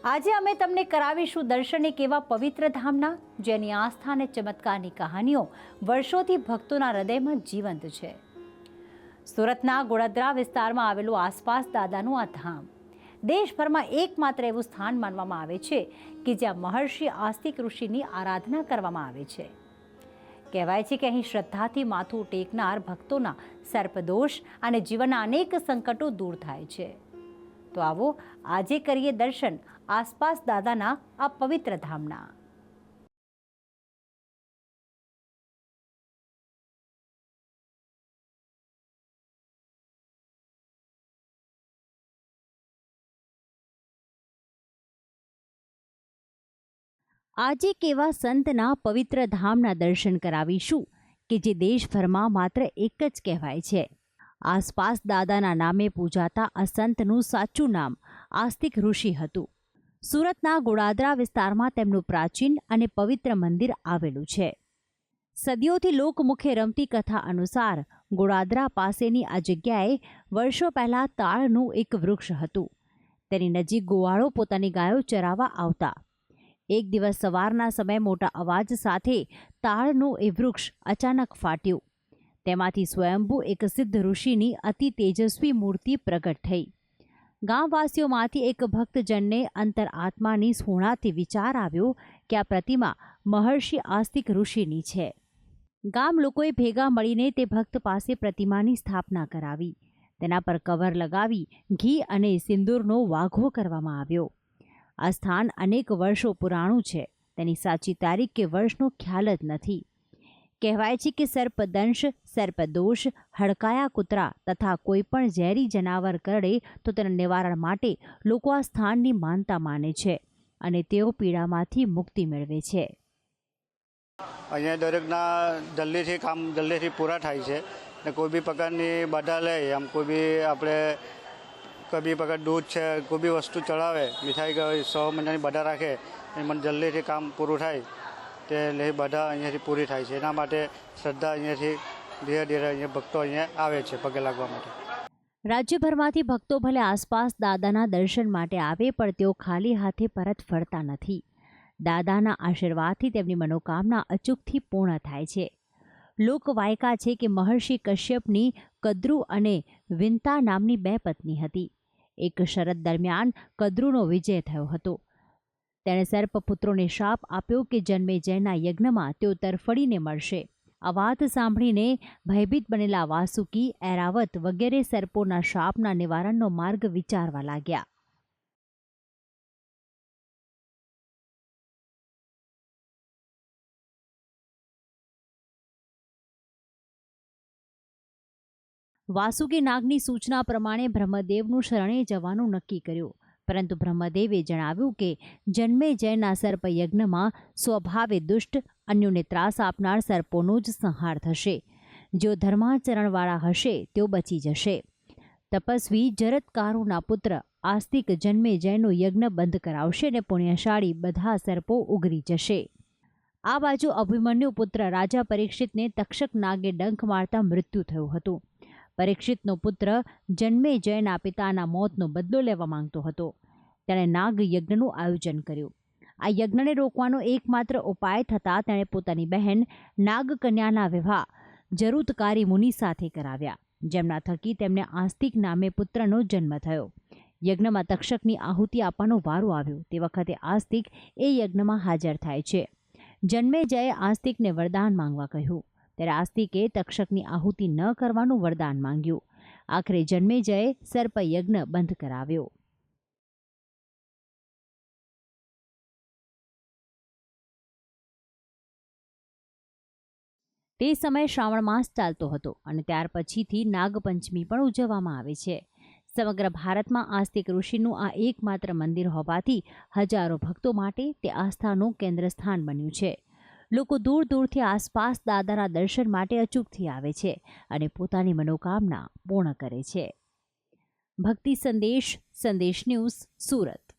આજે અમે તમને કરાવીશું દર્શન એક એવા પવિત્ર ધામના જેની આસ્થા અને ચમત્કારની કહાનીઓ વર્ષોથી ભક્તોના હૃદયમાં જીવંત છે। સુરતના ગોળાદરા વિસ્તારમાં આવેલું આસપાસ દાદાનું આ ધામ દેશભરમાં એકમાત્ર એવું સ્થાન માનવામાં આવે છે કે જ્યાં મહર્ષિ આસ્તિક ઋષિની આરાધના કરવામાં આવે છે। કહેવાય છે કે અહીં શ્રદ્ધાથી માથું ટેકનાર ભક્તોના સર્પદોષ અને જીવનના અનેક સંકટો દૂર થાય છે। તો આવો આજે કરીએ દર્શન આસપાસ દાદાના આ પવિત્ર ધામના। આજે કેવા સંતના પવિત્ર ધામના દર્શન કરાવીશું કે જે દેશભરમાં માત્ર એક જ કહેવાય છે। આસપાસ દાદાના નામે પૂજાતા આ સંતનું સાચું નામ આસ્તિક ઋષિ હતું। સુરતના ગોળાદરા વિસ્તારમાં તેમનું પ્રાચીન અને પવિત્ર મંદિર આવેલું છે। સદીઓથી લોકમુખે રમતી કથા અનુસાર ગોળાદરા પાસેની આ જગ્યાએ વર્ષો પહેલા તાળનું એક વૃક્ષ હતું। તેની નજીક ગોવાળો પોતાની ગાયો ચરાવવા આવતા। એક દિવસ સવારના સમયે મોટા અવાજ સાથે તાળનું એ વૃક્ષ અચાનક ફાટ્યું। તેમાંથી સ્વયંભૂ એક સિદ્ધ ઋષિની અતિ તેજસ્વી મૂર્તિ પ્રગટ થઈ। ગામવાસીઓમાંથી એક ભક્તજનને અંતરઆત્માની સ્ફૂર્ણાથી વિચાર આવ્યો કે આ પ્રતિમા મહર્ષિ આસ્તિક ઋષિની છે। ગામ લોકોએ ભેગા મળીને તે ભક્ત પાસે પ્રતિમાની સ્થાપના કરાવી। તેના પર કવર લગાવી ઘી અને સિંદૂરનો વાઘો કરવામાં આવ્યો। આ સ્થાન અનેક વર્ષો પુરાણું છે। તેની સાચી તારીખ કે વર્ષનો ખ્યાલ જ નથી। કહેવાય છે કે સર્પદંશ, સર્પદોષ, હડકાયા કૂતરા તથા કોઈ પણ ઝેરી જનાવર કરડે તો તેના નિવારણ માટે લોકો આ સ્થાનની માનતા માને છે અને તેઓ પીડામાંથી મુક્તિ મેળવે છે। અહીંયા દરેકના જલ્દીથી પૂરા થાય છે ને કોઈ બી પ્રકારની બાધા લે આમ કોઈ બી આપણે કોઈ બી પ્રકાર દૂધ છે કોઈ બી વસ્તુ ચડાવે મીઠાઈ 100 મહિનાની બાધા રાખે એ મને જલ્દીથી કામ પૂરું થાય તે લઈ બાધા અહીંયાથી પૂરી થાય છે। એના માટે શ્રદ્ધા અહીંયાથી ધીરે ધીરે અહીંયા ભક્તો અહીંયા આવે છે પગે લાગવા માટે। રાજ્યભરમાંથી ભક્તો ભલે આસપાસ દાદાના દર્શન માટે આવે પણ તેઓ ખાલી હાથે પરત ફરતા નથી। દાદાના આશીર્વાદથી તેમની મનોકામના અચૂકથી પૂર્ણ થાય છે। લોકવાયકા છે કે મહર્ષિ કશ્યપની કદ્રુ અને વિંતા નામની 2 પત્ની હતી। એક શરદ દરમિયાન કદ્રુનો વિજય થયો હતો। તેણે સર્પપુત્રોને શાપ આપ્યો કે જન્મેજયના યજ્ઞમાં તેઓ તરફડીને મળશે। આ વાત સાંભળીને ભયભીત બનેલા વાસુકી, ઐરાવત વગેરે સર્પોના શાપના નિવારણનો માર્ગ વિચારવા લાગ્યા। વાસુકી નાગની સૂચના પ્રમાણે બ્રહ્મદેવનું શરણે જવાનું નક્કી કર્યું। પરંતુ બ્રહ્મદેવે જણાવ્યું કે જન્મેજયના સર્પ યજ્ઞમાં સ્વભાવે દુષ્ટ, અન્યોને ત્રાસ આપનાર સર્પોનો જ સંહાર થશે। જેઓ ધર્માચરણવાળા હશે તેઓ બચી જશે। તપસ્વી જરત્કારુના પુત્ર આસ્તિક જન્મેજયનો યજ્ઞ બંધ કરાવશે અને પુણ્યશાળી બધા સર્પો ઉગરી જશે। આ બાજુ અભિમન્યુ પુત્ર રાજા પરીક્ષિતને તક્ષક નાગે ડંખ મારતા મૃત્યુ થયું હતું। પરીક્ષિતનો પુત્ર જન્મેજયના પિતાના મોતનો બદલો લેવા માંગતો હતો। તેણે નાગ યજ્ઞનું આયોજન કર્યું। આ યજ્ઞને રોકવાનો એકમાત્ર ઉપાય થતાં તેણે પોતાની બહેન નાગકન્યાના વિવાહ જરુતકારી મુનિ સાથે કરાવ્યા, જેમના થકી તેમને આસ્તિક નામે પુત્રનો જન્મ થયો। યજ્ઞમાં તક્ષકની આહુતિ આપવાનો વારો આવ્યો તે વખતે આસ્તિક એ યજ્ઞમાં હાજર થાય છે। જન્મેજયે આસ્તિકને વરદાન માંગવા કહ્યું ત્યારે આસ્તિકે તક્ષકની આહુતિ ન કરવાનું વરદાન માંગ્યું। આખરે જન્મેજયે સર્પયજ્ઞ બંધ કરાવ્યો। તે સમયે શ્રાવણ માસ ચાલતો હતો અને ત્યાર પછીથી નાગપંચમી પણ ઉજવવામાં આવે છે। સમગ્ર ભારતમાં આસ્તિક ઋષિનું આ એકમાત્ર મંદિર હોવાથી હજારો ભક્તો માટે તે આસ્થાનું કેન્દ્ર સ્થાન બન્યું છે। લોકો દૂર દૂરથી આસપાસ દાદાના દર્શન માટે અચૂકથી આવે છે અને પોતાની મનોકામના પૂર્ણ કરે છે। ભક્તિ સંદેશ ન્યૂઝ, સુરત।